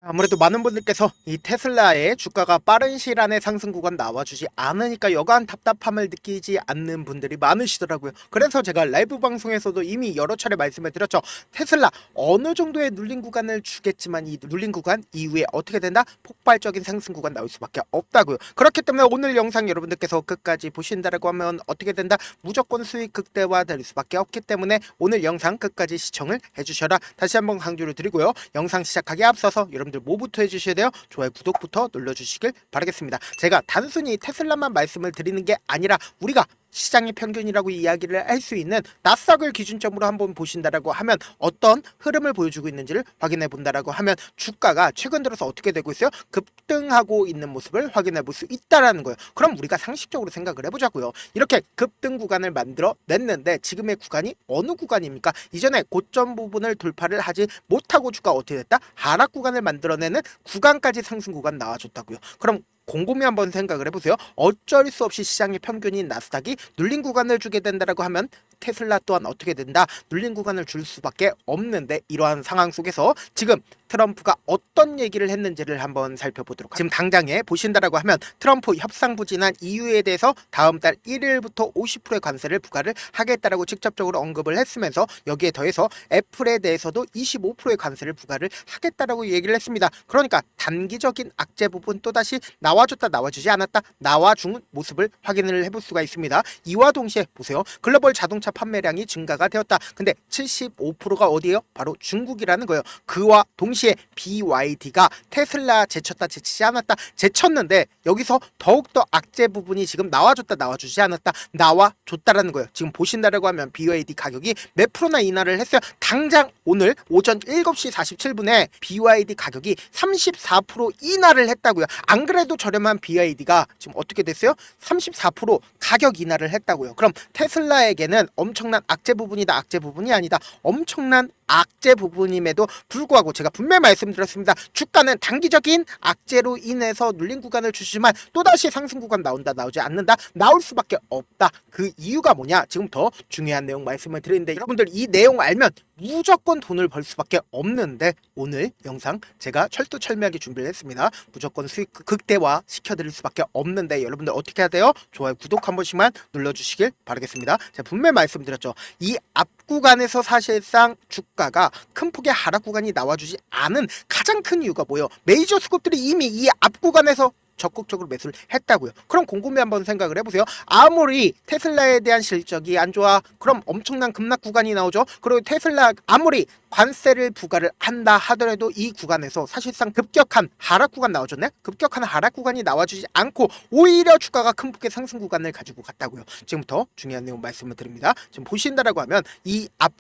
아무래도 많은 분들께서 이 테슬라의 주가가 빠른 시일 안에 상승 구간 나와주지 않으니까 여간 답답함을 느끼지 않는 분들이 많으시더라고요. 그래서 제가 라이브 방송에서도 이미 여러 차례 말씀을 드렸죠. 테슬라 어느 정도의 눌린 구간을 주겠지만 이 눌린 구간 이후에 어떻게 된다? 폭발적인 상승 구간 나올 수밖에 없다고요. 그렇기 때문에 오늘 영상 여러분들께서 끝까지 보신다라고 하면 어떻게 된다? 무조건 수익 극대화 될 수밖에 없기 때문에 오늘 영상 끝까지 시청을 해주셔라. 다시 한번 강조를 드리고요. 영상 시작하기에 앞서서 여러분들 뭐부터 해주셔야 돼요? 좋아요, 구독부터 눌러주시길 바라겠습니다. 제가 단순히 테슬라만 말씀을 드리는 게 아니라 우리가 시장의 평균이라고 이야기를 할 수 있는 나스닥을 기준점으로 한번 보신다라고 하면 어떤 흐름을 보여주고 있는지를 확인해 본다라고 하면 주가가 최근 들어서 어떻게 되고 있어요? 급등하고 있는 모습을 확인해 볼 수 있다라는 거예요. 그럼 우리가 상식적으로 생각을 해보자고요. 이렇게 급등 구간을 만들어 냈는데 지금의 구간이 어느 구간입니까? 이전에 고점 부분을 돌파를 하지 못하고 주가가 어떻게 됐다? 하락 구간을 만들어내는 구간까지 상승 구간 나와줬다고요. 그럼 곰곰이 한번 생각을 해보세요. 어쩔 수 없이 시장의 평균인 나스닥이 눌린 구간을 주게 된다라고 하면 테슬라 또한 어떻게 된다? 눌린 구간을 줄 수밖에 없는데 이러한 상황 속에서 지금 트럼프가 어떤 얘기를 했는지를 한번 살펴보도록 지금 당장에 보신다라고 하면 트럼프 협상 부진한 이유에 대해서 다음 달 1일부터 50%의 관세를 부과를 하겠다라고 직접적으로 언급을 했으면서 여기에 더해서 애플에 대해서도 25%의 관세를 부과를 하겠다라고 얘기를 했습니다. 그러니까 단기적인 악재 부분 또다시 나와줬다 나와주지 않았다 나와준 모습을 확인을 해볼 수가 있습니다. 이와 동시에 보세요. 글로벌 자동차 판매량이 증가가 되었다. 근데 75%가 어디예요? 바로 중국이라는 거예요. 그와 동시에 BYD가 테슬라 제쳤다 제치지 않았다 제쳤는데 여기서 더욱더 악재 부분이 지금 나와줬다 나와주지 않았다 나와줬다라는 거예요. 지금 보신다라고 하면 BYD 가격이 몇 프로나 인하를 했어요. 당장 오늘 오전 7시 47분에 BYD 가격이 34% 인하를 했다고요. 안 그래도 저렴한 BYD가 지금 어떻게 됐어요? 34% 가격 인하를 했다고요. 그럼 테슬라에게는 엄청난 악재 부분이다 악재 부분이 아니다 엄청난 악재 부분임에도 불구하고 제가 분명히 말씀드렸습니다. 주가는 단기적인 악재로 인해서 눌린 구간을 주시지만 또다시 상승 구간 나온다 나오지 않는다 나올 수밖에 없다. 그 이유가 뭐냐? 지금 더 중요한 내용 말씀을 드리는데 여러분들 이 내용 알면 무조건 돈을 벌 수밖에 없는데 오늘 영상 제가 철두철미하게 준비를 했습니다. 무조건 수익 극대화 시켜드릴 수밖에 없는데 여러분들 어떻게 해야 돼요? 좋아요 구독 한 번씩만 눌러주시길 바라겠습니다. 제가 분명히 말씀드렸죠. 이 앞 구간에서 사실상 주가가 큰 폭의 하락 구간이 나와주지 않은 가장 큰 이유가 뭐예요? 메이저 수급들이 이미 이 앞 구간에서 적극적으로 매수를 했다고요. 그럼 곰곰이 한번 생각을 해보세요. 아무리 테슬라에 대한 실적이 안 좋아 그럼 엄청난 급락 구간이 나오죠. 그리고 테슬라 아무리 관세를 부과를 한다 하더라도 이 구간에서 사실상 급격한 하락 구간 나와줬네. 급격한 하락 구간이 나와주지 않고 오히려 주가가 큰 폭의 상승 구간을 가지고 갔다고요. 지금부터 중요한 내용 말씀을 드립니다. 지금 보신다라고 하면 이 앞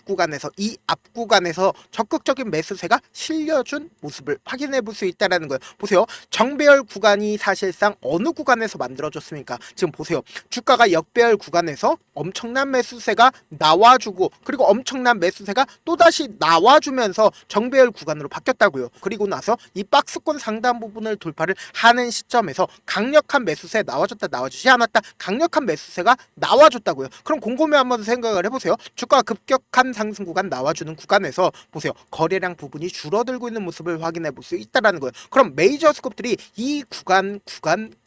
구간에서 적극적인 매수세가 실려준 모습을 확인해 볼 수 있다라는 거예요. 보세요. 정배열 구간이 사실상 어느 구간에서 만들어졌습니까? 지금 보세요. 주가가 역배열 구간에서 엄청난 매수세가 나와주고 그리고 엄청난 매수세가 또다시 나와주면서 정배열 구간으로 바뀌었다고요. 그리고 나서 이 박스권 상단 부분을 돌파를 하는 시점에서 강력한 매수세 나와줬다 나와주지 않았다 강력한 매수세가 나와줬다고요. 그럼 곰곰이 한번 생각을 해보세요. 주가가 급격한 상승 구간 나와주는 구간에서 보세요. 거래량 부분이 줄어들고 있는 모습을 확인해 볼 수 있다는 거예요. 그럼 메이저 스컵들이 이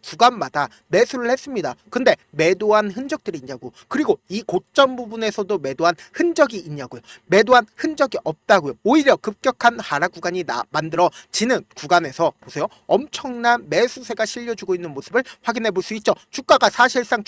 구간마다 매수를 했습니다. 근데 매도한 흔적들이 있냐고. 그리고 이 고점 부분에서도 매도한 흔적이 있냐고요. 매도한 흔적이 없다고요. 오히려 급격한 하락 구간이 만들어지는 구간에서 보세요. 엄청난 매수세가 실려주고 있는 모습을 확인해 볼 수 있죠. 주가가 사실상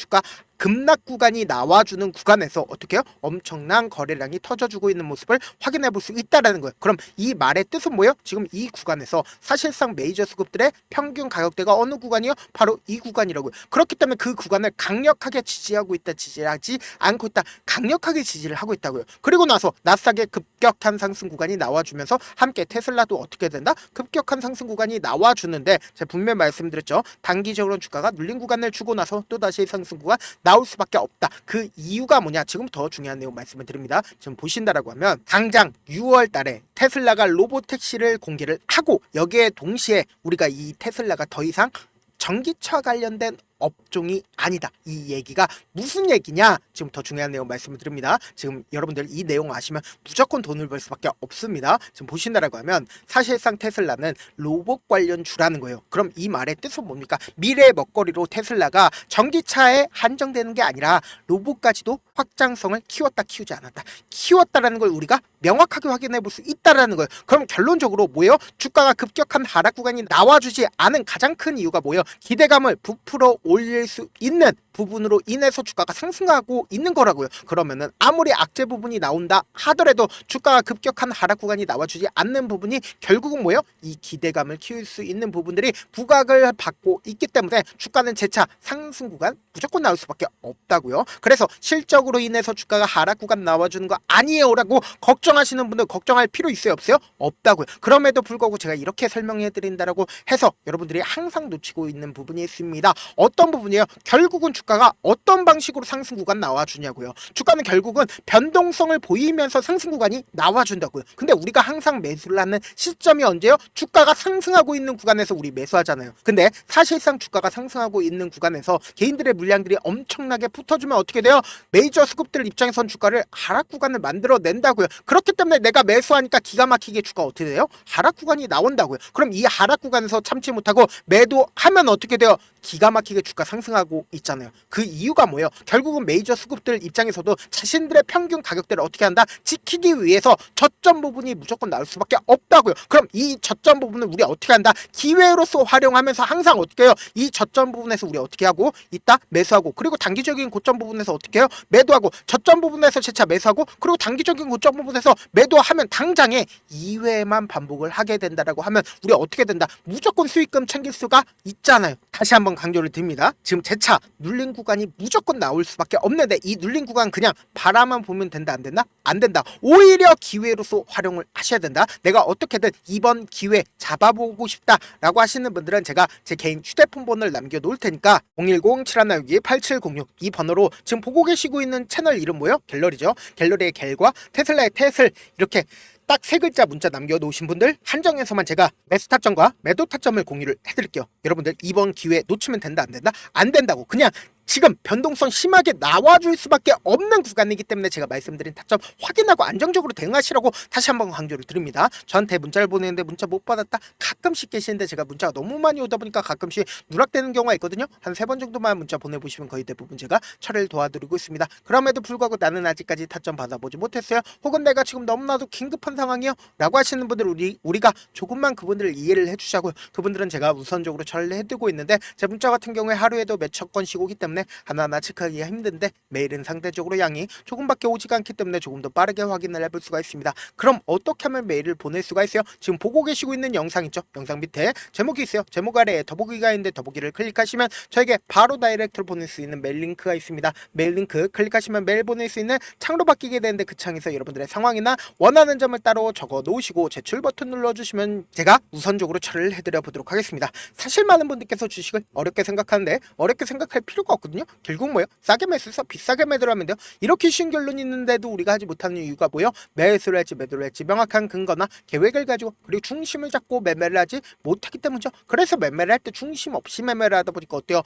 급락 구간이 나와주는 구간에서 어떻게 해요? 엄청난 거래량이 터져주고 있는 모습을 확인해 볼 수 있다는 거예요. 그럼 이 말의 뜻은 뭐예요? 지금 이 구간에서 사실상 메이저 수급들의 평균 가격대가 어느 구간이요? 바로 이 구간이라고요. 그렇기 때문에 그 구간을 강력하게 지지하고 있다 지지하지 않고 있다 강력하게 지지를 하고 있다고요. 그리고 나서 나스닥의 급격한 상승 구간이 나와주면서 함께 테슬라도 어떻게 된다? 급격한 상승 구간이 나와주는데 제가 분명히 말씀드렸죠. 단기적으로 주가가 눌린 구간을 주고 나서 또다시 상승 구간 나올 수밖에 없다. 그 이유가 뭐냐? 지금 더 중요한 내용 말씀을 드립니다. 지금 보신다라고 하면 당장 6월 달에 테슬라가 로보택시를 공개를 하고 여기에 동시에 우리가 이 테슬라가 더 이상 전기차 관련된 업종이 아니다. 이 얘기가 무슨 얘기냐? 지금 더 중요한 내용 말씀을 드립니다. 지금 여러분들 이 내용 아시면 무조건 돈을 벌 수밖에 없습니다. 지금 보신다라고 하면 사실상 테슬라는 로봇 관련주라는 거예요. 그럼 이 말의 뜻은 뭡니까? 미래의 먹거리로 테슬라가 전기차에 한정되는 게 아니라 로봇까지도 확장성을 키웠다 키우지 않았다. 키웠다라는 걸 우리가 명확하게 확인해 볼 수 있다라는 거예요. 그럼 결론적으로 뭐예요? 주가가 급격한 하락 구간이 나와주지 않은 가장 큰 이유가 뭐예요? 기대감을 부풀어 올릴 수 있는 부분으로 인해서 주가가 상승하고 있는 거라고요. 그러면은 아무리 악재 부분이 나온다 하더라도 주가가 급격한 하락 구간이 나와주지 않는 부분이 결국은 뭐예요? 이 기대감을 키울 수 있는 부분들이 부각을 받고 있기 때문에 주가는 재차 상승 구간 무조건 나올 수밖에 없다고요. 그래서 실적으로 인해서 주가가 하락 구간 나와주는 거 아니에요라고 걱정하시는 분들 걱정할 필요 있어요? 없어요? 없다고요. 그럼에도 불구하고 제가 이렇게 설명해 드린다라고 해서 여러분들이 항상 놓치고 있는 부분이 있습니다. 어떤 부분이에요? 결국은 주가가 어떤 방식으로 상승 구간 나와주냐고요. 주가는 결국은 변동성을 보이면서 상승 구간이 나와준다고요. 근데 우리가 항상 매수를 하는 시점이 언제요? 주가가 상승하고 있는 구간에서 우리 매수하잖아요. 근데 사실상 주가가 상승하고 있는 구간에서 개인들의 물량들이 엄청나게 붙어주면 어떻게 돼요? 메이저 수급들 입장에선 주가를 하락 구간을 만들어낸다고요. 그렇기 때문에 내가 매수하니까 기가 막히게 주가 어떻게 돼요? 하락 구간이 나온다고요. 그럼 이 하락 구간에서 참지 못하고 매도하면 어떻게 돼요? 기가 막히게 주가 상승하고 있잖아요. 그 이유가 뭐예요? 결국은 메이저 수급들 입장에서도 자신들의 평균 가격대를 어떻게 한다? 지키기 위해서 저점 부분이 무조건 나올 수밖에 없다고요. 그럼 이 저점 부분을 우리 어떻게 한다? 기회로서 활용하면서 항상 어떻게 해요? 이 저점 부분에서 우리 어떻게 하고 있다? 매수하고, 그리고 단기적인 고점 부분에서 어떻게 해요? 매도하고, 저점 부분에서 재차 매수하고, 그리고 단기적인 고점 부분에서 매도하면 당장에 2회만 반복을 하게 된다라고 하면 우리 어떻게 된다? 무조건 수익금 챙길 수가 있잖아요. 다시 한번 강조를 드립니다. 지금 재차 눌린 구간이 무조건 나올 수밖에 없는데 이 눌린 구간 그냥 바라만 보면 된다 안 된다? 안 된다. 오히려 기회로서 활용을 하셔야 된다. 내가 어떻게든 이번 기회 잡아보고 싶다라고 하시는 분들은 제가 제 개인 휴대폰 번호를 남겨놓을 테니까 010-7162-8706 이 번호로 지금 보고 계시고 있는 채널 이름 뭐예요? 갤러리죠. 갤러리의 갤과 테슬라의 테슬 이렇게 딱 세 글자 문자 남겨놓으신 분들 한정해서만 제가 매수 타점과 매도 타점을 공유를 해드릴게요. 여러분들 이번 기회 놓치면 된다 안 된다? 안 된다고. 그냥 지금 변동성 심하게 나와줄 수밖에 없는 구간이기 때문에 제가 말씀드린 타점 확인하고 안정적으로 대응하시라고 다시 한번 강조를 드립니다. 저한테 문자를 보내는데 문자 못 받았다 가끔씩 계시는데 제가 문자가 너무 많이 오다 보니까 가끔씩 누락되는 경우가 있거든요. 한 3번 정도만 문자 보내보시면 거의 대부분 제가 처리를 도와드리고 있습니다. 그럼에도 불구하고 나는 아직까지 타점 받아보지 못했어요. 혹은 내가 지금 너무나도 긴급한 상황이요 라고 하시는 분들 우리가 조금만 그분들을 이해를 해주자고요. 그분들은 제가 우선적으로 처리를 해두고 있는데 제 문자 같은 경우에 하루에도 몇천 건씩 오기 때문에 하나하나 체크하기가 힘든데 메일은 상대적으로 양이 조금밖에 오지가 않기 때문에 조금 더 빠르게 확인을 해볼 수가 있습니다. 그럼 어떻게 하면 메일을 보낼 수가 있어요? 지금 보고 계시고 있는 영상 있죠? 영상 밑에 제목이 있어요. 제목 아래에 더보기가 있는데 더보기를 클릭하시면 저에게 바로 다이렉트로 보낼 수 있는 메일 링크가 있습니다. 메일 링크 클릭하시면 메일 보낼 수 있는 창으로 바뀌게 되는데 그 창에서 여러분들의 상황이나 원하는 점을 따로 적어 놓으시고 제출 버튼 눌러주시면 제가 우선적으로 처리를 해드려 보도록 하겠습니다. 사실 많은 분들께서 주식을 어렵게 생각하는데 어렵게 생각할 필요가 없거든요. 결국 뭐예요? 싸게 매수해서 비싸게 매도를 하면 돼요. 이렇게 쉬운 결론이 있는데도 우리가 하지 못하는 이유가 뭐예요? 매수를 할지 매도를 할지 명확한 근거나 계획을 가지고 그리고 중심을 잡고 매매를 하지 못하기 때문이죠. 그래서 매매를 할 때 중심 없이 매매를 하다 보니까 어때요?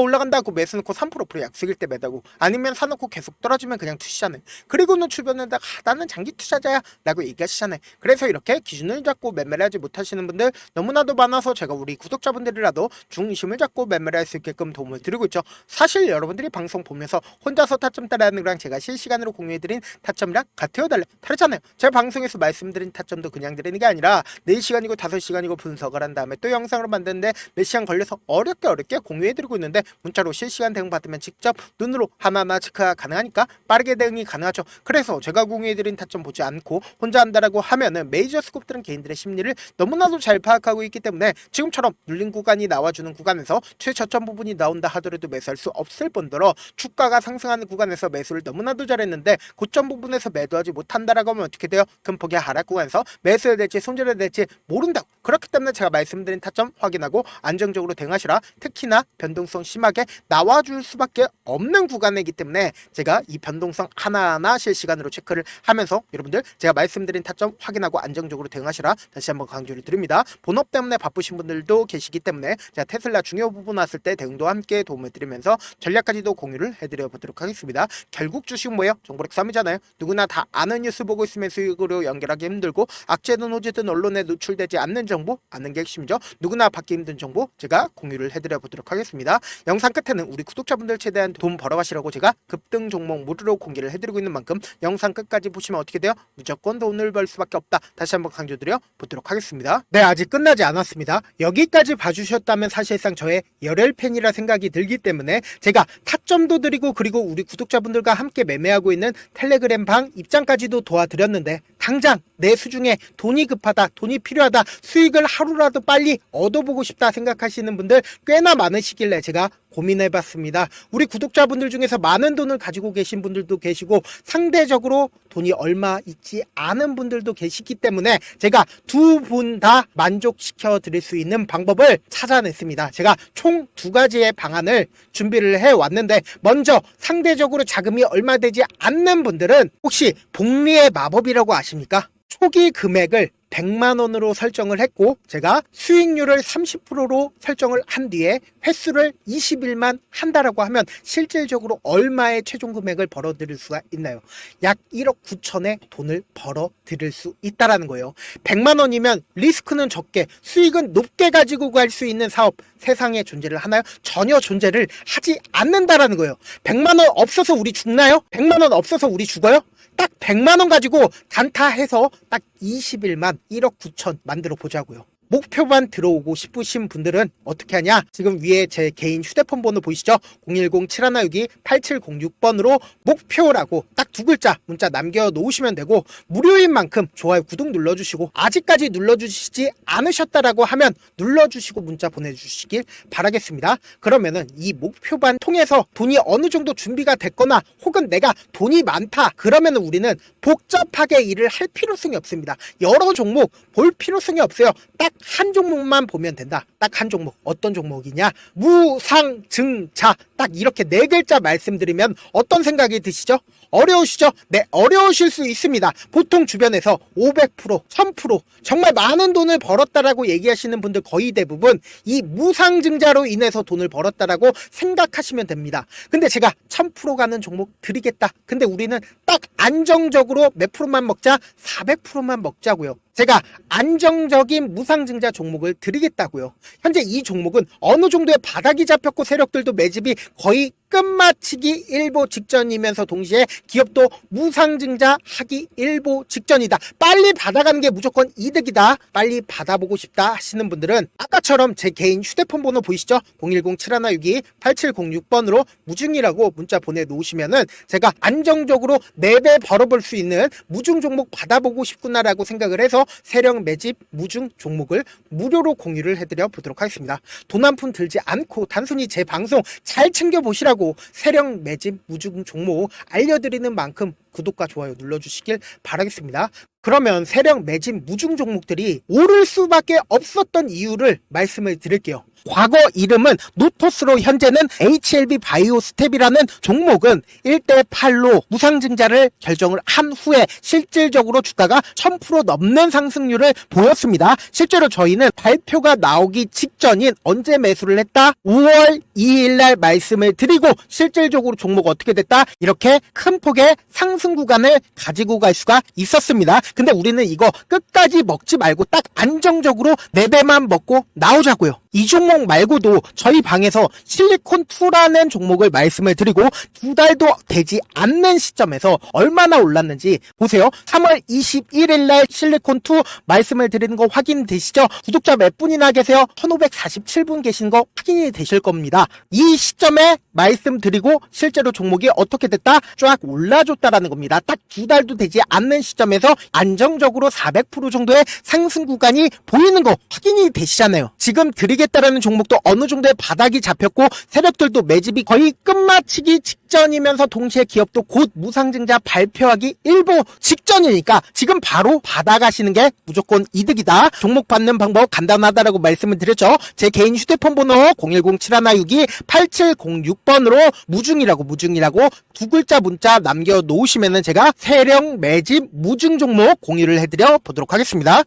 올라간다고 매수 넣고 3% 약속일 때 매다고 아니면 사놓고 계속 떨어지면 그냥 투시잖아요. 그리고는 주변에다가 나는 장기 투자자야 라고 얘기하시잖아요. 그래서 이렇게 기준을 잡고 매매를 하지 못하시는 분들 너무나도 많아서 제가 우리 구독자분들이라도 중심을 잡고 매매를 할 수 있게끔 도움을 드리고 있죠. 사실 여러분들이 방송 보면서 혼자서 타점 따라하는 거랑 제가 실시간으로 공유해드린 타점이랑 같아요 달라요? 다르잖아요. 제가 방송에서 말씀드린 타점도 그냥 드리는 게 아니라 4시간이고 5시간이고 분석을 한 다음에 또 영상으로 만드는데 몇 시간 걸려서 어렵게 공유해드리고 있는데 문자로 실시간 대응 받으면 직접 눈으로 하나하나 체크가 가능하니까 빠르게 대응이 가능하죠. 그래서 제가 공유해드린 타점 보지 않고 혼자 한다라고 하면은 메이저 스kup들은 개인들의 심리를 너무나도 잘 파악하고 있기 때문에 지금처럼 눌린 구간이 나와주는 구간에서 최저점 부분이 나온다 하더라도 매수할 수 수 없을 뿐더러 주가가 상승하는 구간에서 매수를 너무나도 잘했는데 고점 부분에서 매도하지 못한다라고 하면 어떻게 돼요? 큰 폭의 하락 구간에서 매수해야 될지 손절해야 될지 모른다고. 그렇기 때문에 제가 말씀드린 타점 확인하고 안정적으로 대응하시라. 특히나 변동성 심하게 나와줄 수밖에 없는 구간이기 때문에 제가 이 변동성 하나하나 실시간으로 체크를 하면서 여러분들 제가 말씀드린 타점 확인하고 안정적으로 대응하시라 다시 한번 강조를 드립니다. 본업 때문에 바쁘신 분들도 계시기 때문에 제가 테슬라 중요 부분 왔을 때 대응도 함께 도움을 드리면서 전략까지도 공유를 해드려 보도록 하겠습니다. 결국 주식은 뭐예요? 정보력 싸움이잖아요. 누구나 다 아는 뉴스 보고 있으면 수익으로 연결하기 힘들고 악재든 호재든 언론에 노출되지 않는 정보 아는 게 핵심이죠. 누구나 받기 힘든 정보 제가 공유를 해드려 보도록 하겠습니다. 영상 끝에는 우리 구독자분들 최대한 돈 벌어가시라고 제가 급등 종목 무료로 공개를 해드리고 있는 만큼 영상 끝까지 보시면 어떻게 돼요? 무조건 돈을 벌 수밖에 없다. 다시 한번 강조드려 보도록 하겠습니다. 네, 아직 끝나지 않았습니다. 여기까지 봐주셨다면 사실상 저의 열혈 팬이라 생각이 들기 때문에 제가 타점도 드리고 그리고 우리 구독자분들과 함께 매매하고 있는 텔레그램 방 입장까지도 도와드렸는데 당장 내 수중에 돈이 급하다, 돈이 필요하다, 수익을 하루라도 빨리 얻어보고 싶다 생각하시는 분들 꽤나 많으시길래 제가 고민해봤습니다. 우리 구독자분들 중에서 많은 돈을 가지고 계신 분들도 계시고 상대적으로 돈이 얼마 있지 않은 분들도 계시기 때문에 제가 두 분 다 만족시켜 드릴 수 있는 방법을 찾아냈습니다. 제가 총 두 가지의 방안을 준비를 해왔는데 먼저 상대적으로 자금이 얼마 되지 않는 분들은 혹시 복리의 마법이라고 아십니까? 초기 금액을 100만원으로 설정을 했고 제가 수익률을 30%로 설정을 한 뒤에 횟수를 20일만 한다라고 하면 실질적으로 얼마의 최종 금액을 벌어들일 수가 있나요? 약 1억 9천의 돈을 벌어들일 수 있다라는 거예요. 100만원이면 리스크는 적게 수익은 높게 가지고 갈 수 있는 사업 세상에 존재를 하나요? 전혀 존재를 하지 않는다라는 거예요. 100만원 없어서 우리 죽나요? 100만원 없어서 우리 죽어요? 딱 100만원 가지고 단타해서 딱 20일만 1억 9천 만들어 보자고요. 목표만 들어오고 싶으신 분들은 어떻게 하냐? 지금 위에 제 개인 휴대폰 번호 보이시죠? 010-7162-8706번으로 목표라고 딱 두 글자 문자 남겨놓으시면 되고 무료인 만큼 좋아요 구독 눌러주시고 아직까지 눌러주시지 않으셨다라고 하면 눌러주시고 문자 보내주시길 바라겠습니다. 그러면은 이 목표반 통해서 돈이 어느 정도 준비가 됐거나 혹은 내가 돈이 많다 그러면은 우리는 복잡하게 일을 할 필요성이 없습니다. 여러 종목 볼 필요성이 없어요. 딱 한 종목만 보면 된다. 딱 한 종목. 어떤 종목이냐? 무상증자. 딱 이렇게 네 글자 말씀드리면 어떤 생각이 드시죠? 어려우시죠? 네, 어려우실 수 있습니다. 보통 주변에서 500%, 1000% 정말 많은 돈을 벌었다라고 얘기하시는 분들 거의 대부분 이 무상증자로 인해서 돈을 벌었다라고 생각하시면 됩니다. 근데 제가 1000% 가는 종목 드리겠다. 근데 우리는 딱 안정적으로 몇 프로만 먹자? 400%만 먹자고요. 제가 안정적인 무상증자 종목을 드리겠다고요. 현재 이 종목은 어느 정도의 바닥이 잡혔고 세력들도 매집이 거의 끝마치기 일보 직전이면서 동시에 기업도 무상증자 하기 일보 직전이다. 빨리 받아가는 게 무조건 이득이다. 빨리 받아보고 싶다 하시는 분들은 아까처럼 제 개인 휴대폰 번호 보이시죠? 010-7162-8706번으로 무중이라고 문자 보내놓으시면은 제가 안정적으로 4배 벌어볼 수 있는 무중 종목 받아보고 싶구나라고 생각을 해서 세력 매집 무중 종목을 무료로 공유를 해드려 보도록 하겠습니다. 돈 한 푼 들지 않고 단순히 제 방송 잘 챙겨보시라고 세력 매집 무중 종목 알려드리는 만큼 구독과 좋아요 눌러주시길 바라겠습니다. 그러면 세력 매집 무중 종목들이 오를 수밖에 없었던 이유를 말씀을 드릴게요. 과거 이름은 노토스로 현재는 HLB 바이오스텝이라는 종목은 1대8로 무상증자를 결정을 한 후에 실질적으로 주가가 1000% 넘는 상승률을 보였습니다. 실제로 저희는 발표가 나오기 직전인 언제 매수를 했다? 5월 2일날 말씀을 드리고 실질적으로 종목 어떻게 됐다? 이렇게 큰 폭의 상승 구간을 가지고 갈 수가 있었습니다. 근데 우리는 이거 끝까지 먹지 말고 딱 안정적으로 4배만 먹고 나오자고요. 이 종목 말고도 저희 방에서 실리콘2라는 종목을 말씀을 드리고 2달도 되지 않는 시점에서 얼마나 올랐는지 보세요. 3월 21일 날 실리콘2 말씀을 드리는 거 확인되시죠? 구독자 몇 분이나 계세요? 1547분 계신 거 확인이 되실 겁니다. 이 시점에 말씀드리고 실제로 종목이 어떻게 됐다? 쫙 올라줬다라는 겁니다. 딱 2달도 되지 않는 시점에서 안정적으로 400% 정도의 상승 구간이 보이는 거 확인이 되시잖아요. 지금 드리겠다라는 종목도 어느 정도의 바닥이 잡혔고 세력들도 매집이 거의 끝마치기 직전이면서 동시에 기업도 곧 무상증자 발표하기 일보 직전이니까 지금 바로 받아가시는 게 무조건 이득이다. 종목 받는 방법 간단하다라고 말씀을 드렸죠. 제 개인 휴대폰 번호 010-7162-8706번으로 무중이라고 두 글자 문자 남겨놓으시면은 제가 세력 매집 무중 종목 공유를 해드려 보도록 하겠습니다.